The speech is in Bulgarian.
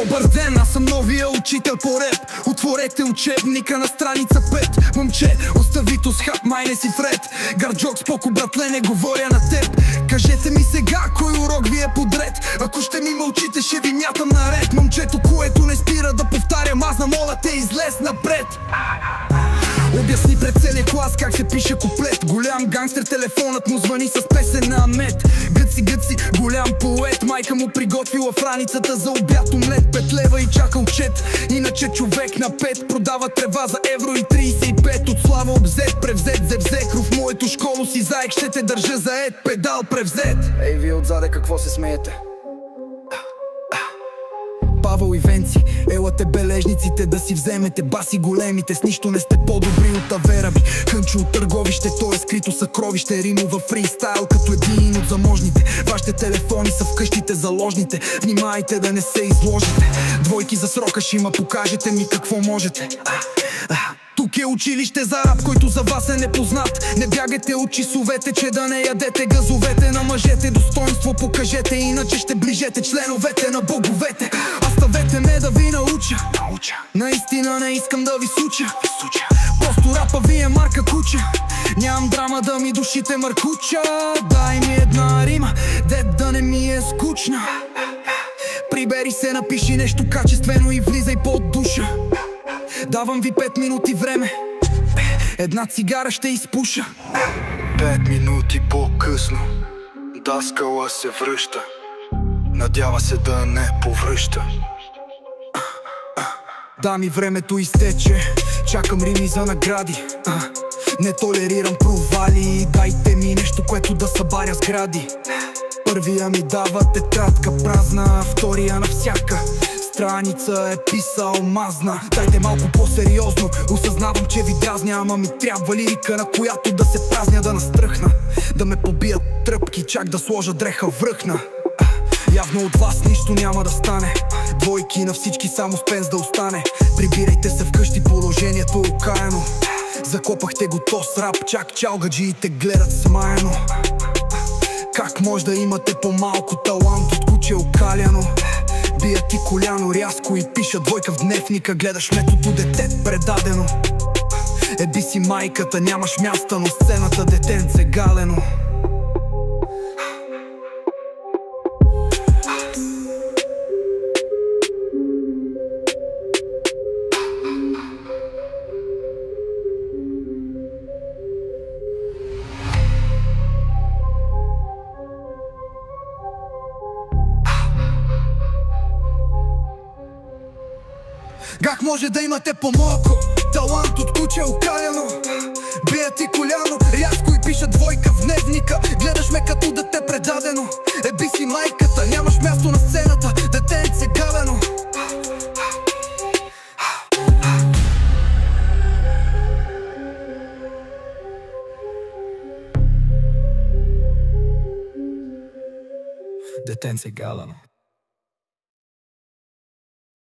Добър ден, аз съм новия учител по реп. Отворете учебника на страница 5. Момче, остави то с хап, май не си вред. Гарджок, споко, братле, не говоря на теб. Кажете ми сега, кой урок ви е подред. Ако ще ми мълчите, ще ви мятам наред. Момчето, което не спира да повтаря мазна, моля те, излез напред. Обясни пред целия клас как се пише куплет. Голям гангстер, телефонът му звъни с песен на Амет. Гъци, гъци, голям поет. Майка му приготвила в раницата за обяд омлет. 5 лева и чака отчет. Иначе човек на 5 продава трева за евро и 35. От слава обзет, превзет, зевзек. В моето школо си заек, ще те държа заед. Педал превзет. Ей, вие отзаде какво се смеете? Павел и Венци, елате бележниците да си вземете баси големите. С нищо не сте по-добри от Авераби. Хънчо от търговище, то е скрито съкровище. Римова фристайл като един от заможните. Вашите телефони са в къщите заложните. Внимайте да не се изложите. Двойки за срока ще има, покажете ми какво можете. Тук е училище за рап, който за вас е непознат. Не бягайте от часовете, че да не ядете газовете на мъжете. Достоинство покажете, иначе ще ближете членовете на боговете. Оставете ме да ви науча. Наистина не искам да ви суча. Просто рапа ви е марка куча. Нямам драма да ми душите мъркуча. Дай ми една рима, дет да не ми е скучна. Прибери се, напиши нещо качествено и влизай под душа. Давам ви 5 минути време. Една цигара ще изпуша. 5 минути по-късно даскала се връща. Надява се да не повръща. Да, ми времето изтече. Чакам рими за награди. Не толерирам провали. Дайте ми нещо, което да събаря сгради. Първия ми дава тетрадка празна, втория на всяка страница е писал мазна. Дайте малко по-сериозно, осъзнавам, че ви дразня. Ама ми трябва лирика, на която да се празня, да настръхна. Да ме побият тръпки, чак да сложа дреха връхна. Явно от вас нищо няма да стане. Двойки на всички, само с пенс да остане. Прибирайте се вкъщи, положението е окаяно. Закопахте го то с рап, чак чалгаджиите гледат смаяно. Как може да имате по-малко талант от куче окаляно? Бия ти коляно рязко и пиша двойка в дневника. Гледаш метото дете предадено. Еби си майката, нямаш място на сцената, детенце галено. Как може да имате по-малко талант от куче окаляно? Бия ти коляно рязко и пиша двойка в дневника. Гледаш ме като дете предадено. Еби си майката, нямаш място на сцената, детенце галено. Детенце галено.